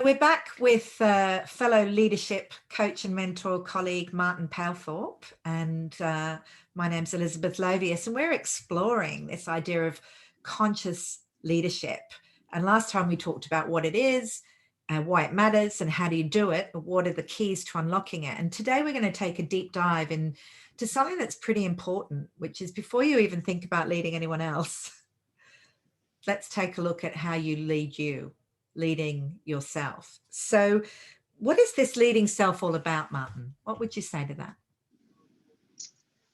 We're back with fellow leadership coach and mentor colleague Martin Palethorpe, and my name's Elizabeth Lovius, and we're exploring this idea of conscious leadership. And last time we talked about what it is, why it matters, and how do you do it, what are the keys to unlocking it. And today we're going to take a deep dive into something that's pretty important, which is before you even think about leading anyone else, let's take a look at how you lead you. Leading yourself. So what is this leading self all about, Martin? What would you say to that?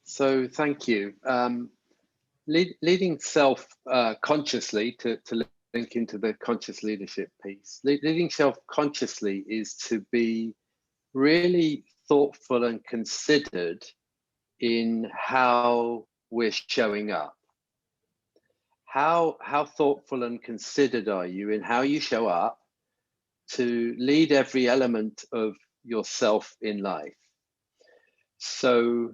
So thank you. Leading self consciously, to link into the conscious leadership piece, leading self consciously is to be really thoughtful and considered in how we're showing up. How thoughtful and considered are you in how you show up to lead every element of yourself in life? So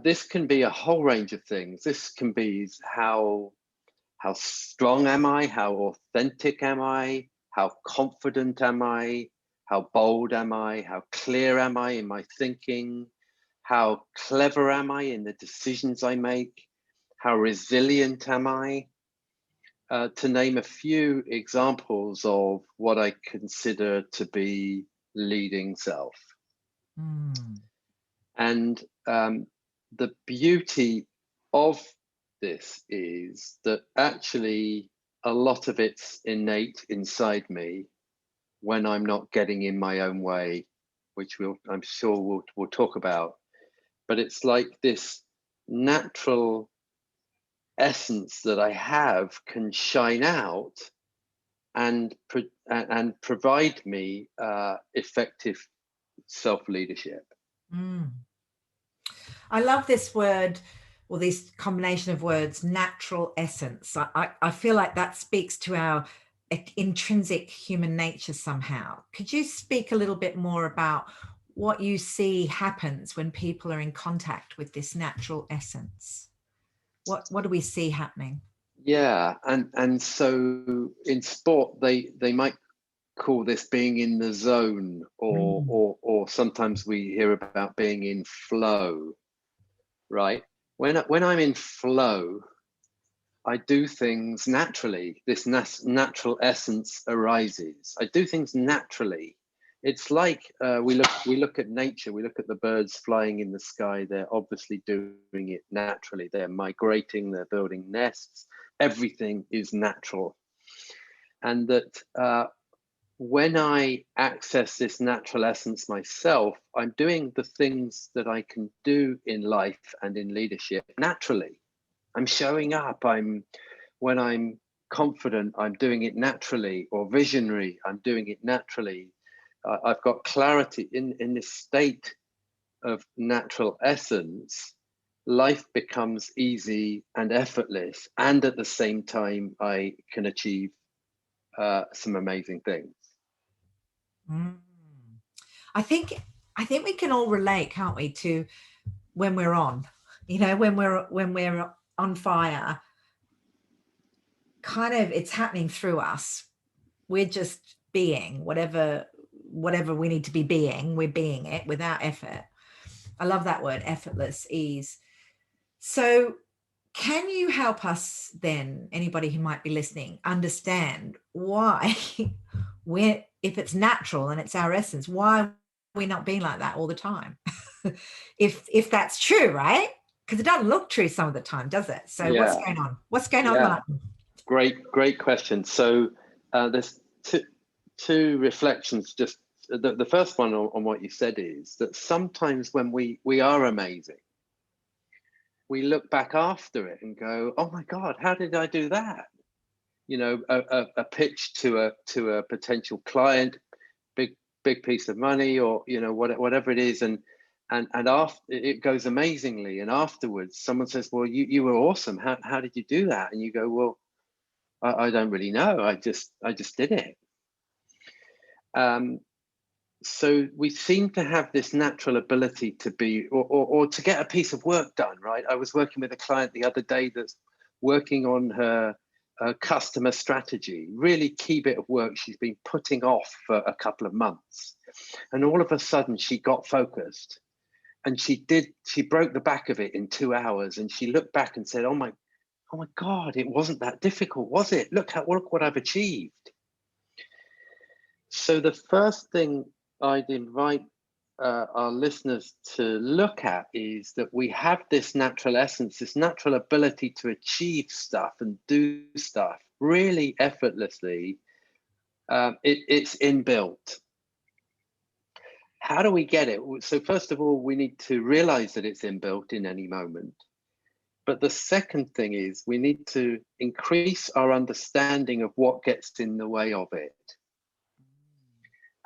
this can be a whole range of things. This can be how strong am I? How authentic am I? How confident am I? How bold am I? How clear am I in my thinking? How clever am I in the decisions I make? How resilient am I? To name a few examples of what I consider to be leading self. And the beauty of this is that actually a lot of it's innate inside me when I'm not getting in my own way, which I'm sure we'll talk about. But it's like this natural essence that I have can shine out and provide me effective self-leadership. I love this word, or this combination of words, natural essence. I feel like that speaks to our intrinsic human nature somehow. Could you speak a little bit more about what you see happens when people are in contact with this natural essence? What do we see happening? Yeah, and so in sport they might call this being in the zone, or sometimes we hear about being in flow, right? When I'm in flow, I do things naturally. This natural essence arises. I do things naturally. It's like we look at nature, we look at the birds flying in the sky. They're obviously doing it naturally. They're migrating, they're building nests. Everything is natural. And that when I access this natural essence myself, I'm doing the things that I can do in life and in leadership naturally. I'm showing up. When I'm confident, I'm doing it naturally, or visionary, I'm doing it naturally. I've got clarity in this state of natural essence. Life becomes easy and effortless, and at the same time, I can achieve some amazing things. I think we can all relate, can't we, to when we're on, when we're on fire. Kind of, it's happening through us. We're just being whatever we need to be being. We're being it without effort. I love that word, effortless, ease. So can you help us then, anybody who might be listening, understand why if it's natural and it's our essence, why we're not being like that all the time? if that's true, right? Because it doesn't look true some of the time, does it? So yeah. What's going on, Martin? Great question. So there's two reflections. Just the first one on what you said is that sometimes when we are amazing, we look back after it and go, oh my God, how did I do that? A pitch to a potential client, big piece of money, or whatever it is, and after it goes amazingly, and afterwards someone says, well, you were awesome. How did you do that? And you go, well, I don't really know. I just did it. So we seem to have this natural ability to be, or to get a piece of work done, right? I was working with a client the other day that's working on her a customer strategy, really key bit of work she's been putting off for a couple of months. And all of a sudden she got focused, and she broke the back of it in 2 hours. And she looked back and said, oh my God, it wasn't that difficult, was it? Look what I've achieved. So the first thing I'd invite our listeners to look at is that we have this natural essence, this natural ability to achieve stuff and do stuff really effortlessly. It's inbuilt. How do we get it? So first of all, we need to realize that it's inbuilt in any moment. But the second thing is we need to increase our understanding of what gets in the way of it.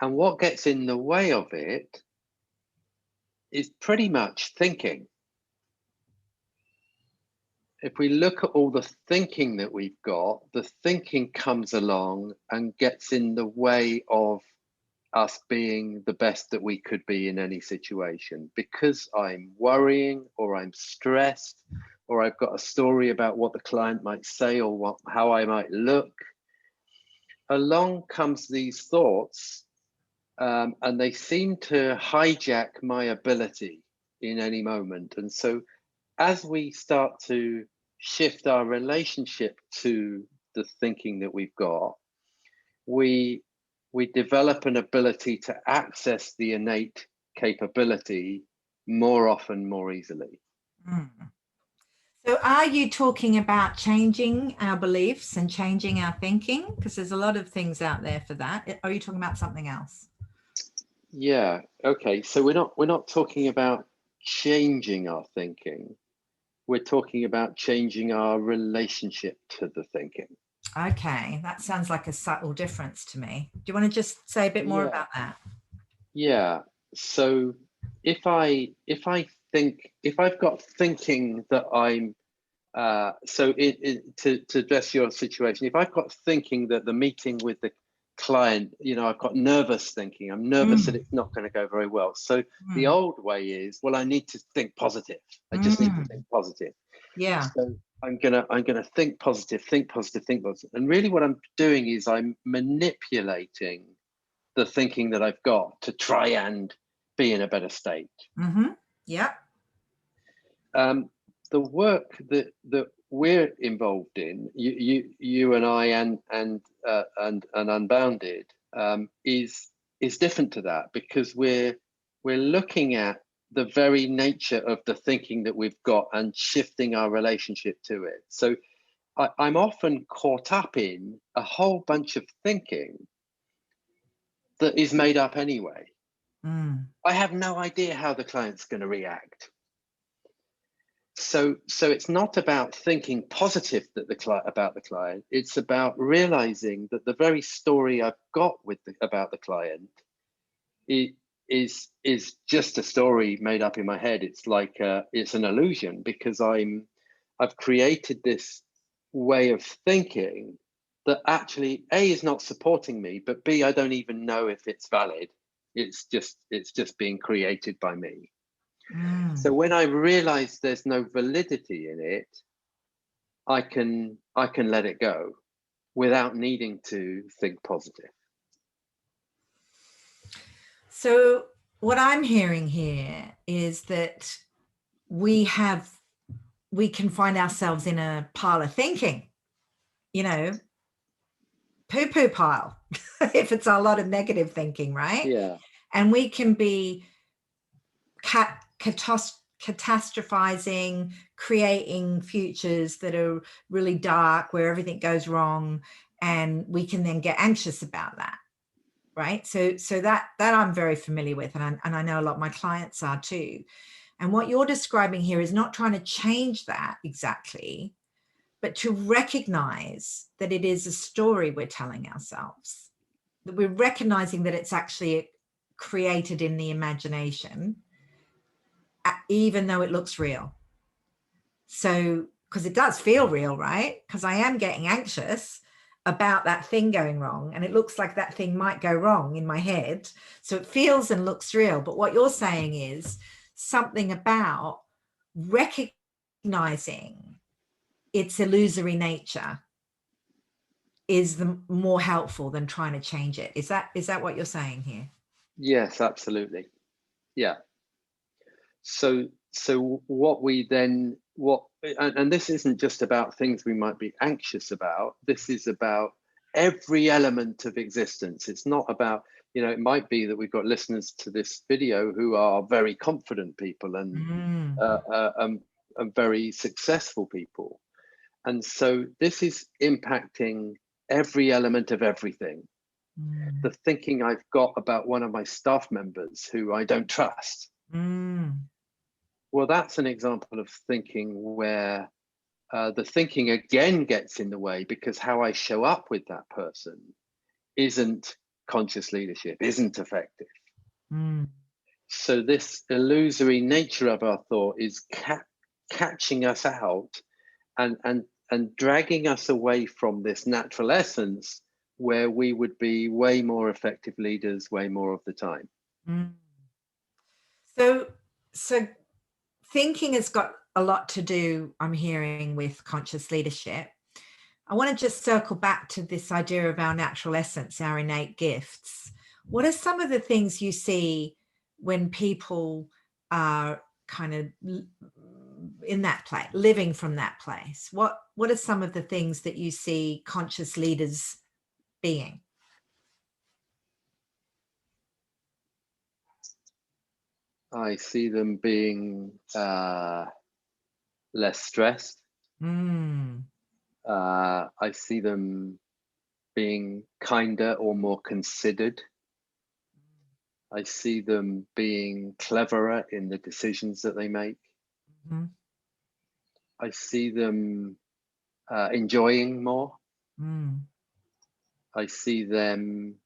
And what gets in the way of it is pretty much thinking. If we look at all the thinking that we've got, the thinking comes along and gets in the way of us being the best that we could be in any situation. Because I'm worrying, or I'm stressed, or I've got a story about what the client might say, or how I might look, along comes these thoughts, and they seem to hijack my ability in any moment. And so as we start to shift our relationship to the thinking that we've got, we develop an ability to access the innate capability more often, more easily. Mm. So are you talking about changing our beliefs and changing our thinking? Because there's a lot of things out there for that. Or are you talking about something else? Yeah, okay. So we're not talking about changing our thinking. We're talking about changing our relationship to the thinking. Okay, that sounds like a subtle difference to me. Do you want to just say a bit more about that? Yeah. So if I've got thinking that I'm to address your situation, if I've got thinking that the meeting with the client, I've got nervous thinking. I'm nervous that it's not going to go very well. So the old way is, well, I need to think positive. I just need to think positive. Yeah. So I'm gonna think positive, think positive, think positive. And really what I'm doing is I'm manipulating the thinking that I've got to try and be in a better state. Yeah. The work that we're involved in, you and I, and Unbounded, is different to that, because we're looking at the very nature of the thinking that we've got and shifting our relationship to it. So I'm often caught up in a whole bunch of thinking that is made up anyway. I have no idea how the client's going to react. So it's not about thinking positive about the client. It's about realizing that the very story I've got about the client is just a story made up in my head. It's like it's an illusion, because I've created this way of thinking that actually A, is not supporting me, but B, I don't even know if it's valid. It's just being created by me. So when I realize there's no validity in it, I can let it go without needing to think positive. So what I'm hearing here is that we can find ourselves in a pile of thinking, poo-poo pile, if it's a lot of negative thinking, right? Yeah. And we can be catastrophizing, creating futures that are really dark, where everything goes wrong, and we can then get anxious about that, right? So that I'm very familiar with, and I know a lot of my clients are too. And what you're describing here is not trying to change that exactly, but to recognize that it is a story we're telling ourselves, that we're recognizing that it's actually created in the imagination, even though it looks real. So, because it does feel real, right? Because I am getting anxious about that thing going wrong, and it looks like that thing might go wrong in my head. So it feels and looks real. But what you're saying is something about recognizing its illusory nature is the more helpful than trying to change it. Is that what you're saying here? Yes, absolutely. Yeah. So what we then what and this isn't just about things we might be anxious about. This is about every element of existence. It's not about, it might be that we've got listeners to this video who are very confident people and Mm, very successful people. And so this is impacting every element of everything. mm, The thinking I've got about one of my staff members who I don't trust. mm, Well, that's an example of thinking where the thinking again gets in the way because how I show up with that person isn't conscious leadership, isn't effective. mm. So this illusory nature of our thought is catching us out and dragging us away from this natural essence where we would be way more effective leaders way more of the time. Mm. So thinking has got a lot to do, I'm hearing, with conscious leadership. I want to just circle back to this idea of our natural essence, our innate gifts. What are some of the things you see when people are kind of in that place, living from that place? What are some of the things that you see conscious leaders being? I see them being less stressed. Mm, I see them being kinder or more considered. I see them being cleverer in the decisions that they make. mm, I see them enjoying more. mm, I see them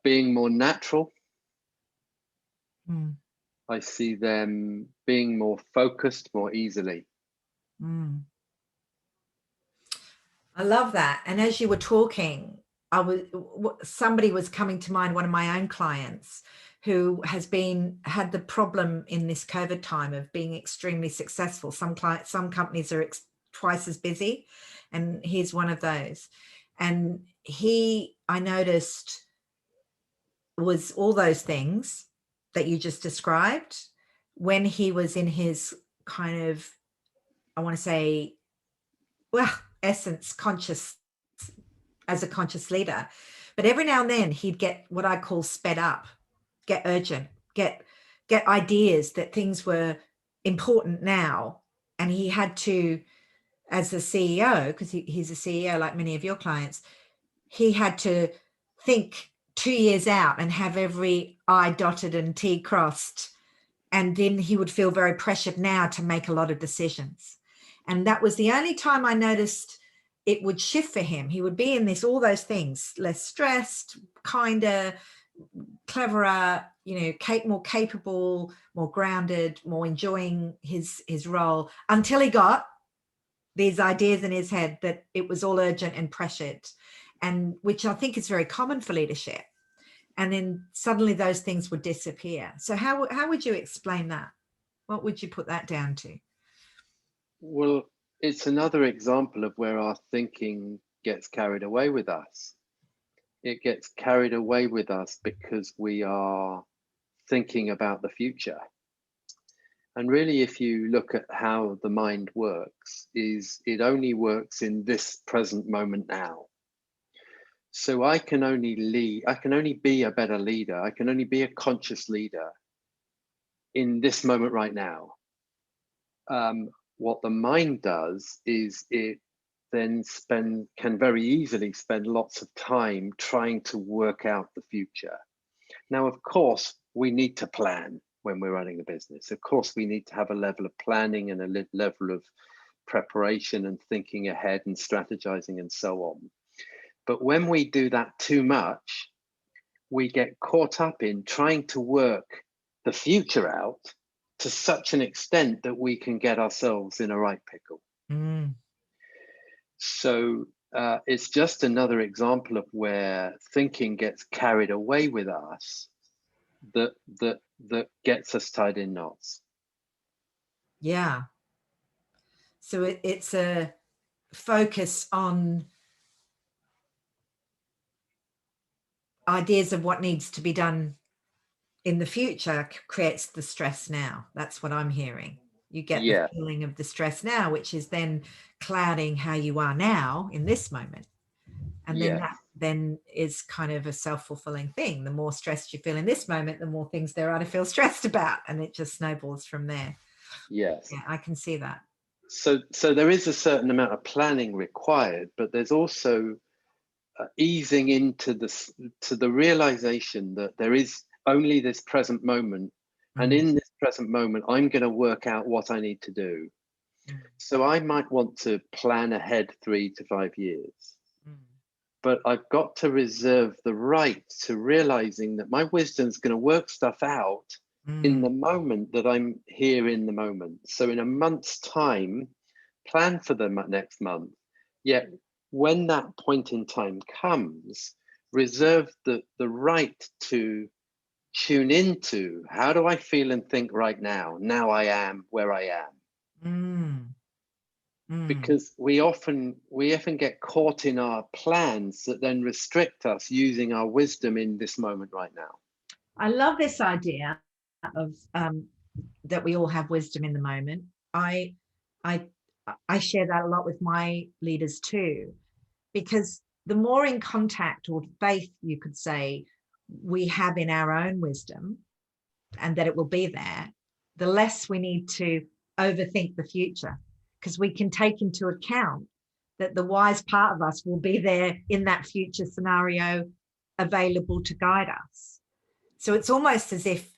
being more natural. mm, I see them being more focused more easily. mm. I love that. And as you were talking, somebody was coming to mind, one of my own clients who had the problem in this COVID time of being extremely successful. Some companies are twice as busy, and he's one of those. And I noticed, was all those things that you just described when he was in his kind of, I want to say, well, essence conscious, as a conscious leader. But every now and then he'd get what I call sped up, get urgent, get ideas that things were important now. And he had to, as the CEO, because he's a CEO like many of your clients, he had to think 2 years out and have every I dotted and T crossed. And then he would feel very pressured now to make a lot of decisions. And that was the only time I noticed it would shift for him. He would be in all those things, less stressed, kinder, cleverer, more capable, more grounded, more enjoying his role, until he got these ideas in his head that it was all urgent and pressured, and which I think is very common for leadership. And then suddenly those things would disappear. So how would you explain that? What would you put that down to? Well, it's another example of where our thinking gets carried away with us. It gets carried away with us because we are thinking about the future. And really, if you look at how the mind works, is it only works in this present moment now. So I can only be a better leader. I can only be a conscious leader in this moment right now. What the mind does is it then can very easily spend lots of time trying to work out the future. Now, of course, we need to plan when we're running a business. Of course, we need to have a level of planning and a level of preparation and thinking ahead and strategizing and so on. But when we do that too much, we get caught up in trying to work the future out to such an extent that we can get ourselves in a right pickle. Mm. So it's just another example of where thinking gets carried away with us that gets us tied in knots. Yeah. So it's a focus on ideas of what needs to be done in the future creates the stress now. That's what I'm hearing. You get the Yeah, feeling of the stress now, which is then clouding how you are now in this moment. And then yeah, that then is kind of a self-fulfilling thing. The more stressed you feel in this moment, the more things there are to feel stressed about. And it just snowballs from there. yes. Yeah, I can see that. So there is a certain amount of planning required, but there's also easing into this, to the realization that there is only this present moment, and Mm, in this present moment I'm going to work out what I need to do. mm, So I might want to plan ahead 3 to 5 years, mm, but I've got to reserve the right to realizing that my wisdom's going to work stuff out in mm, the moment that I'm here in the moment. So in a month's time, plan for the next month. Yet when that point in time comes, reserve the right to tune into, how do I feel and think right now? Now I am where I am. mm, mm. Because we often get caught in our plans that then restrict us using our wisdom in this moment right now. I love this idea of that we all have wisdom in the moment. I I share that a lot with my leaders too, because the more in contact or faith, you could say, we have in our own wisdom and that it will be there, the less we need to overthink the future, because we can take into account that the wise part of us will be there in that future scenario available to guide us. So it's almost as if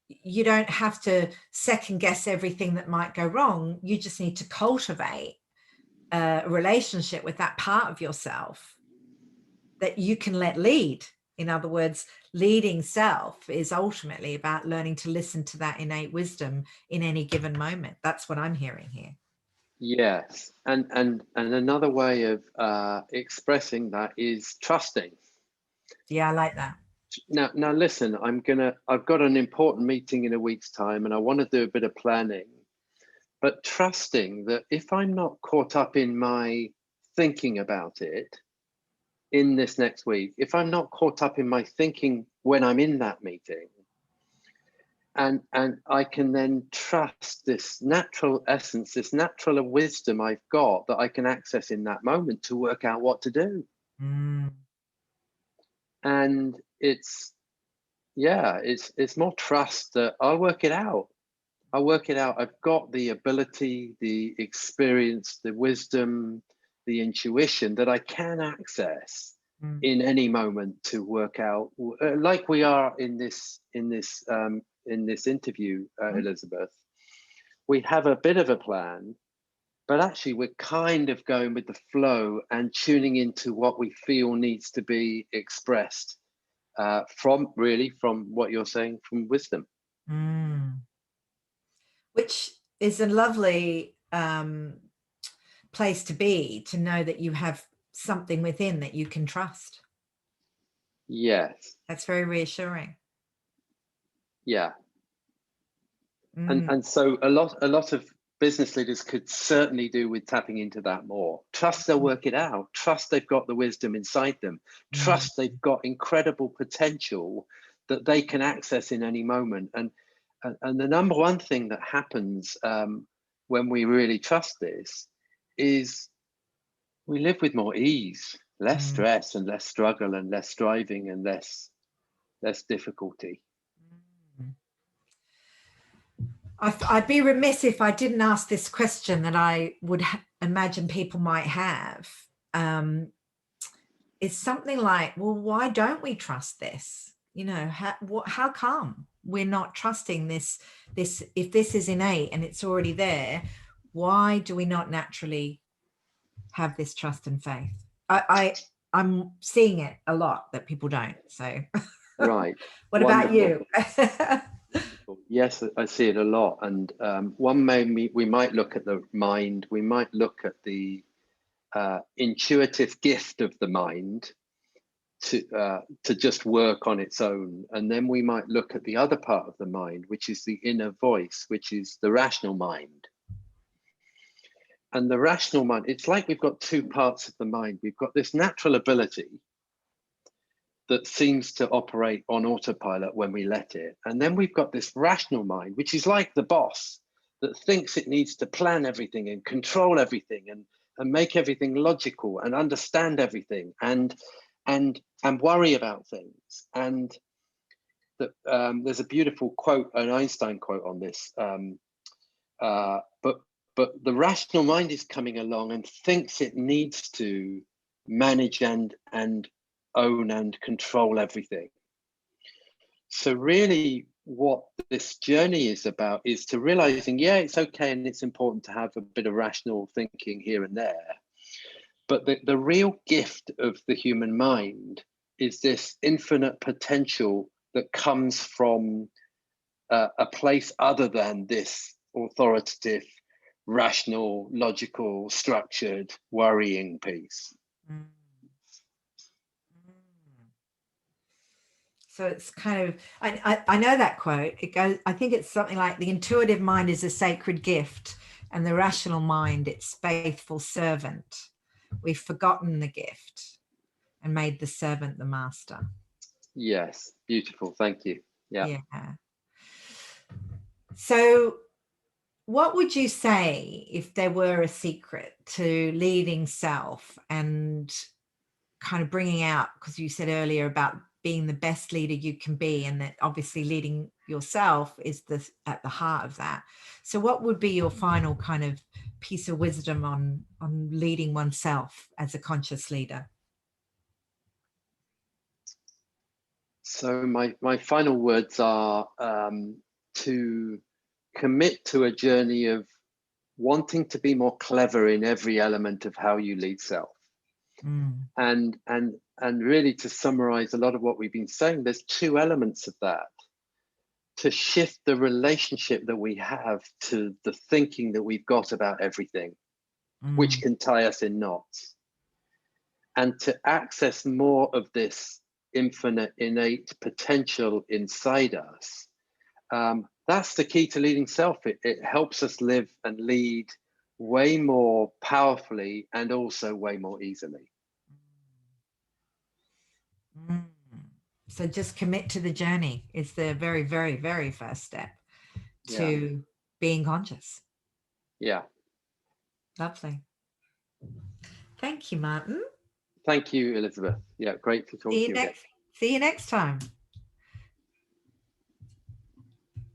you don't have to second guess everything that might go wrong. You just need to cultivate a relationship with that part of yourself that you can let lead. In other words, leading self is ultimately about learning to listen to that innate wisdom in any given moment. That's what I'm hearing here. Yes, and another way of expressing that is trusting. Yeah, I like that. Now listen, I've got an important meeting in a week's time, and I want to do a bit of planning, but trusting that if I'm not caught up in my thinking about it in this next week, if I'm not caught up in my thinking when I'm in that meeting, and I can then trust this natural essence, this natural wisdom I've got that I can access in that moment to work out what to do. Mm, And it's more trust that I'll work it out. I'll work it out. I've got the ability, the experience, the wisdom, the intuition that I can access mm, in any moment to work out, like we are in this interview, mm, Elizabeth. We have a bit of a plan, but actually we're kind of going with the flow and tuning into what we feel needs to be expressed from what you're saying, from wisdom. mm. Which is a lovely place to be, to know that you have something within that you can trust. Yes. That's very reassuring. Yeah. and Mm, and so a lot of business leaders could certainly do with tapping into that more. Trust they'll work it out. Trust they've got the wisdom inside them. mm, Trust they've got incredible potential that they can access in any moment. And the number one thing that happens when we really trust this is we live with more ease, less mm. stress and less struggle and less striving and less difficulty. Mm. I'd be remiss if I didn't ask this question that I would imagine people might have. Um, it's something like, well, why don't we trust this? You know, how come we're not trusting this? This, if this is innate and it's already there, why do we not naturally have this trust and faith? I'm seeing it a lot that people don't. So, Right. what about Wonderful. you? Yes, I see it a lot. And we might look at the mind, we might look at the intuitive gift of the mind to just work on its own. And then we might look at the other part of the mind, which is the inner voice, which is the rational mind. And the rational mind, it's like we've got two parts of the mind. We've got this natural ability that seems to operate on autopilot when we let it. And then we've got this rational mind, which is like the boss that thinks it needs to plan everything and control everything and make everything logical and understand everything and worry about things. And that there's a beautiful quote, an Einstein quote on this. But the rational mind is coming along and thinks it needs to manage and own and control everything. So really what this journey is about is to realizing, yeah, it's okay and it's important to have a bit of rational thinking here and there. But the real gift of the human mind is this infinite potential that comes from a place other than this authoritative, rational, logical, structured, worrying piece. Mm. So it's kind of, I know that quote. It goes, I think it's something like, the intuitive mind is a sacred gift, and the rational mind, its faithful servant. We've forgotten the gift and made the servant the master. Yes, beautiful. Thank you. Yeah. So what would you say if there were a secret to leading self and kind of bringing out, because you said earlier about being the best leader you can be, and that obviously leading yourself is at the heart of that. So what would be your final kind of piece of wisdom on leading oneself as a conscious leader? So my final words are to commit to a journey of wanting to be more clever in every element of how you lead self. And really, to summarize a lot of what we've been saying, there's two elements of that. To shift the relationship that we have to the thinking that we've got about everything, which can tie us in knots, and to access more of this infinite innate potential inside us. That's the key to leading self. It helps us live and lead way more powerfully and also way more easily. So just commit to the journey is the very, very, very first step to being conscious. Yeah. Lovely. Thank you, Martin. Thank you, Elizabeth. Yeah, great to talk to you again. See you next time.